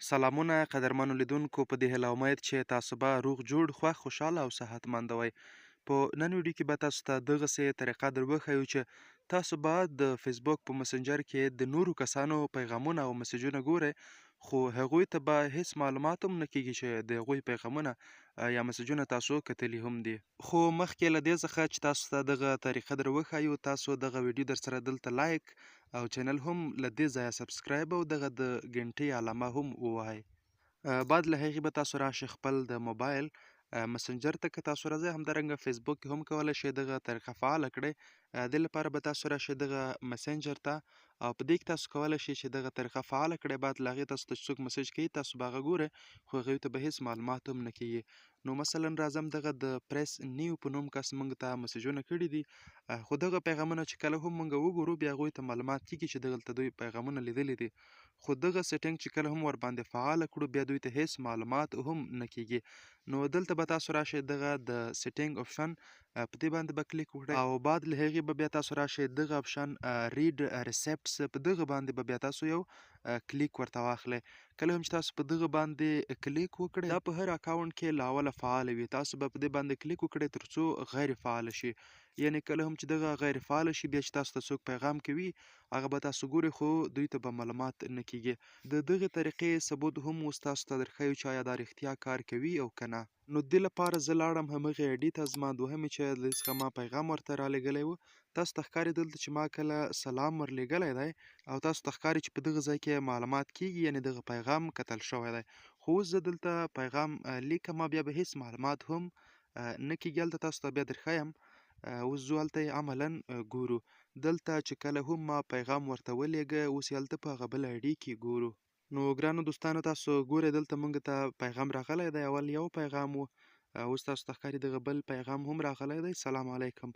سلامونه قدرمنو لیدونکو، په دې هیله او امید چې تاسو به روغ جوړ خوښ خوشحاله او صحتمند وئ. په نن ویډیو کې به تاسو ته دغسې طریقه در وښیو چې تاسو به د فیسبوک په مسنجر کې د نورو کسانو پیغامونه او مسیجونه ګورئ، خو هغوی ته به هیڅ معلومات هم نه کیږي چې د هغوی پیغامونه یا مسیجونه تاسو کتلي هم دي. خو مخکې له دې څخه چې تاسو ته دغه طریقه در وښیو، تاسو دغه ویډیو در سره دلته لایک او چینل هم له دې ځایه سبسکرایب او دغه د ګنټۍ علامه هم ووهئ. بعد له هغې به تاسو راشئ خپل د موبایل مسنجر ته که تاسو راځئ، همدارنګه فیسبوک کې هم کولی شئ دغه طریقه فعاله کړئ. دې لپاره به تاسو راشئ دغه مسنجر ته او په دې کې تاسو کولی شئ چې دغه طریقه فعاله کړئ. بعد له هغې تاسو ته چې څوک مسیج کوي تاسو به هغه ګورئ، خو هغوی ته به هیڅ معلومات هم نه کیږي. نو مثلا راځم دغه د پریس نیو په نوم کس موږ ته مسیجونه کړي دي، خو دغه پیغامونه چې کله هم موږ وګورو بیا هغوی ته معلومات کیږي چې دلته دوی پیغامونه لیدلي دي، خو دغه سیټینګ چې کله هم ورباندې فعاله کړو بیا دوی ته هیڅ معلومات هم نه کیږي. نو دلته به تاسو راشئ دغه د سیټینګ آپشن په دې باندې به کلیک وکړئ او بعد له هغې به بیا تاسو راشئ دغه آپشن ریډ ریسپټس، په دغه باندې به بیا تاسو یو کلیک ورته واخلئ. کله هم چې تاسو په دغه باندې کلیک وکړئ دا په هر اکاونټ کې له اوله فعاله وي، تاسو به په دې باندې کلیک وکړئ تر څو غیر فعاله شي. یعنې کله هم چې دغه غیر فعاله شي بیا چې تاسو ته څوک پیغام کوي هغه به تاسو ګورئ، خو دوی ته به معلومات نه کیږي. د دغې طریقې ثبوت هم اوس تاسو ته درښیو چې آیا دا رښتیا کار کوي او که نه. نو دې لپاره زه لاړم همغې آی ډي ته، زما دوهمې چې د دې څخه ما پیغام ورته رالیږلی و، تاسو ته ښکاري دلته چې ما کله سلام ورلیږلی دی او تاسو ته ښکاري چې په دغه ځای کې معلومات کیږي، یعنې دغه پیغام کتل شوی دی. خو اوس زه دلته پیغام لیکم بیا به هیڅ معلومات هم نه کیږي. هلته تاسو ته بیا درښیم، اوس ځو هلته یې عملاً ګورو. دلته چې کله هم ما پیغام ورته ولیږه اوس یې هلته په هغه بل آی ډي کې ګورو. نو ګرانو دوستانو تاسو ګورئ دلته موږ ته پیغام راغلی دی، اول یو پیغام و، اوس تاسو ته ښکاري دغه بل پیغام هم راغلی دی، سلام علیکم.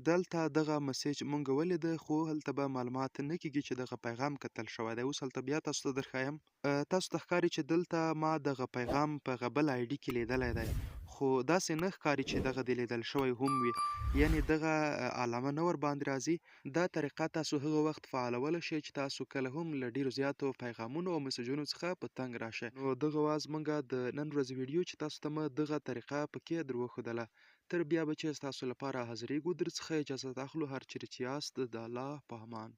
دلته دغه مسیج موږ ولیده خو هلته به معلومات نه کیږي چې دغه پیغام کتل شوی دی. اوس هلته بیا تاسو ته درښیم، تاسو ته ښکاري چې دلته ما دغه پیغام په هغه بل آی ډي کې لیدلی دی، خو داسې نه ښکاري چې دغه دې لیدل شوی هم وي، یعنې دغه علامه نه ورباندې راځي. دا طریقه تاسو هغه وخت فعالولی شئ چې تاسو کله هم له ډېرو زیاتو پیغامونو او مسیجونو څخه په تنګ راشئ. نو دغه وه زموږ د نن ورځې ویډیو چې تاسو ته مې دغه طریقه پکې در وښودله. تر بیا به چې ستاسو لپاره حاضرېږو درڅخه اجازت اخلو، هر چیرې چې یاست د الله په امان.